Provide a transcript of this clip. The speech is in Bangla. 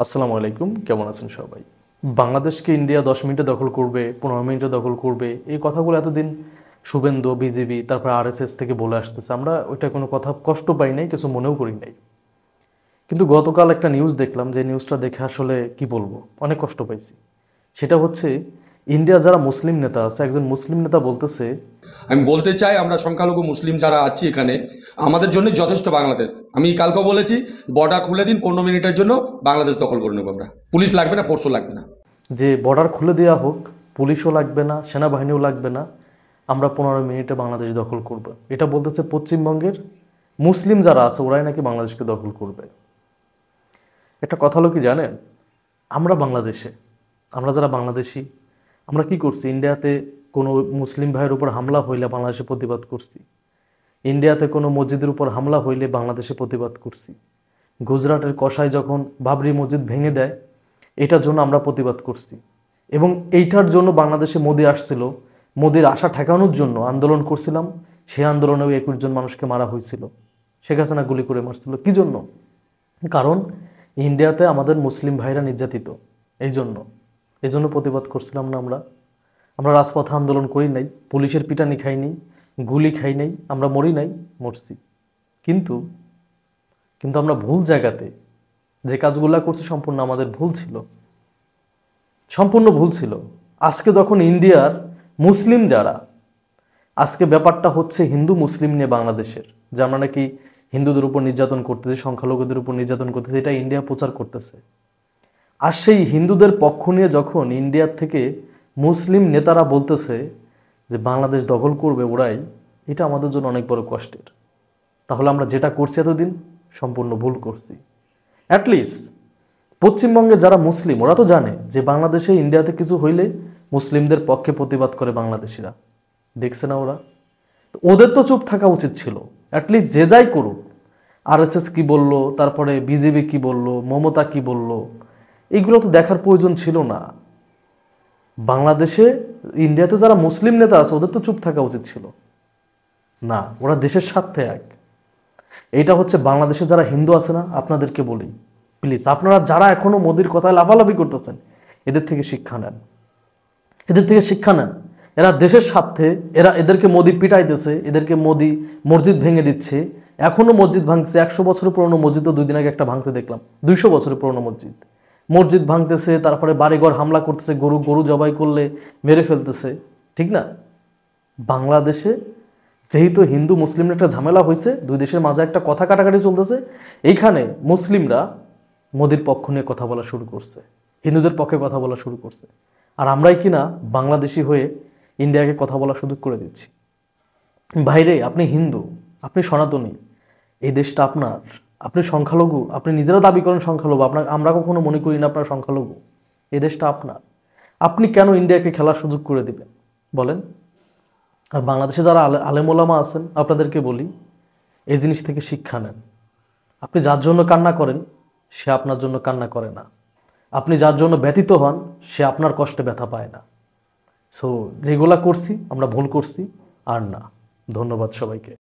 আসসালামু আলাইকুম, কেমন আছেন সবাই? বাংলাদেশকে ইন্ডিয়া 10 মিনিটে দখল করবে, 15 মিনিটে দখল করবে, এই কথাগুলো এতদিন শুভেন্দু, বিজেপি, তারপর আরএসএস থেকে বলে আসতেছে। আমরা ওইটা কোনো কথা কষ্ট পাই নাই, কিছু মনেও করি নাই। কিন্তু গতকাল একটা নিউজ দেখলাম, যে নিউজটা দেখে আসলে কি বলবো, অনেক কষ্ট পাইছি। সেটা হচ্ছে, ইন্ডিয়া যারা মুসলিম নেতা আছে, একজন মুসলিম নেতা বলতেছে, আমি বলতে চাই আমরা সংখ্যালঘু মুসলিম যারা আছি এখানে আমাদের জন্য যথেষ্ট বাংলাদেশ। আমি কালকেও বলেছি, বর্ডার খুলে দিন, 15 মিনিটের জন্য বাংলাদেশ দখল করে নেবো আমরা। পুলিশ লাগবে না, ফোর্সও লাগবে না। যে বর্ডার খুলে দেওয়া হোক, পুলিশও লাগবে না, সেনাবাহিনীও লাগবে না, আমরা 15 মিনিটে বাংলাদেশ দখল করব। এটা বলতেছে পশ্চিমবঙ্গের মুসলিম যারা আছে, ওরাই নাকি বাংলাদেশকে দখল করবে। একটা কথা হলো কি জানেন, আমরা বাংলাদেশে, আমরা যারা বাংলাদেশি, আমরা কি করছি? ইন্ডিয়াতে কোনো মুসলিম ভাইয়ের উপর হামলা হইলে বাংলাদেশে প্রতিবাদ করছি। ইন্ডিয়াতে কোনো মসজিদের উপর হামলা হইলে বাংলাদেশে প্রতিবাদ করছি। গুজরাটের কসাই যখন বাবরি মসজিদ ভেঙে দেয়, এটার জন্য আমরা প্রতিবাদ করছি। এবং এইটার জন্য বাংলাদেশে মোদি আসছিল, মোদির আশা ঠেকানোর জন্য আন্দোলন করছিলাম। সেই আন্দোলনেও 21 জন মানুষকে মারা হয়েছিল, শেখ হাসিনা গুলি করে মারছিল। কি জন্য? কারণ ইন্ডিয়াতে আমাদের মুসলিম ভাইরা নির্যাতিত, এই জন্য এই জন্য প্রতিবাদ করছিলাম না আমরা? আমরা রাজপথে আন্দোলন করি নাই, পুলিশের পিটানি খাই নাই, গুলি খাই নাই, আমরা মরি নাই, মরছি। কিন্তু কিন্তু আমরা ভুল জায়গাতে যে কাজগুলা করছি, সম্পূর্ণ আমাদের ভুল ছিল, সম্পূর্ণ ভুল ছিল। আজকে যখন ইন্ডিয়ার মুসলিম যারা, আজকে ব্যাপারটা হচ্ছে হিন্দু মুসলিম নিয়ে বাংলাদেশের, যে আমরা নাকি হিন্দুদের উপর নির্যাতন করতেছি, সংখ্যালঘুদের উপর নির্যাতন করতেছি, এটা ইন্ডিয়া প্রচার করতেছে। আর সেই হিন্দুদের পক্ষ নিয়ে যখন ইন্ডিয়ার থেকে মুসলিম নেতারা বলতেছে যে বাংলাদেশ দখল করবে ওরাই, এটা আমাদের জন্য অনেক বড় কষ্টের। তাহলে আমরা যেটা করছি এতদিন, সম্পূর্ণ ভুল করছি। অ্যাটলিস্ট পশ্চিমবঙ্গে যারা মুসলিম, ওরা তো জানে যে বাংলাদেশে ইন্ডিয়াতে কিছু হইলে মুসলিমদের পক্ষে প্রতিবাদ করে বাংলাদেশিরা, দেখছে না ওরা? তো ওদের তো চুপ থাকা উচিত ছিল। অ্যাটলিস্ট যে যাই করুক, আরএসএস কি বলল, তারপরে বিজেপি কি বলল, মমতা কি বলল, এগুলো তো দেখার প্রয়োজন ছিল না। বাংলাদেশে, ইন্ডিয়াতে যারা মুসলিম নেতা আছে, ওদের তো চুপ থাকা উচিত ছিল না। ওরা দেশের স্বার্থে এক। এইটা হচ্ছে বাংলাদেশে যারা হিন্দু আছে না, আপনাদেরকে বলি, প্লিজ আপনারা যারা এখনো মোদির কথায় লাফালাফি করতেছেন, এদের থেকে শিক্ষা নেন, এদের থেকে শিক্ষা নেন। এরা দেশের স্বার্থে, এদেরকে মোদি পিটাইতেছে, এদেরকে মোদি মসজিদ ভেঙে দিচ্ছে। এখনো মসজিদ ভাঙছে, 100 বছরের পুরনো মসজিদও 2 দিন আগে একটা ভাঙতে দেখলাম, 200 বছরের পুরনো মসজিদ। মসজিদ ভাঙতেছে, তারপরে বাড়িঘর হামলা করতেছে, গরু গরু জবাই করলে মেরে ফেলতেছে, ঠিক না? বাংলাদেশে যেহেতু হিন্দু মুসলিমের একটা ঝামেলা হয়েছে, দুই দেশের মাঝে একটা কথা কাটাকাটি চলতেছে, এইখানে মুসলিমরা মোদির পক্ষ নিয়ে কথা বলা শুরু করছে, হিন্দুদের পক্ষে কথা বলা শুরু করছে। আর আমরাই কিনা বাংলাদেশি হয়ে ইন্ডিয়াকে কথা বলার সুযোগ করে দিচ্ছি। ভাইরে, আপনি হিন্দু, আপনি সনাতনী, এই দেশটা আপনার, আপনি সংখ্যালঘু, আপনি নিজেরা দাবি করেন সংখ্যালঘু, আপনার, আমরা কখনো মনে করি না আপনার সংখ্যালঘু। এই দেশটা আপনার, আপনি কেন ইন্ডিয়াকে খেলার সুযোগ করে দিবেন বলেন? আর বাংলাদেশে যারা আলেমোলামা আছেন, আপনাদেরকে বলি, এই জিনিস থেকে শিক্ষা নেন। আপনি যার জন্য কান্না করেন, সে আপনার জন্য কান্না করে না। আপনি যার জন্য ব্যথিত হন, সে আপনার কষ্টে ব্যথা পায় না। সো যেগুলা করছি আমরা ভুল করছি, আর না। ধন্যবাদ সবাইকে।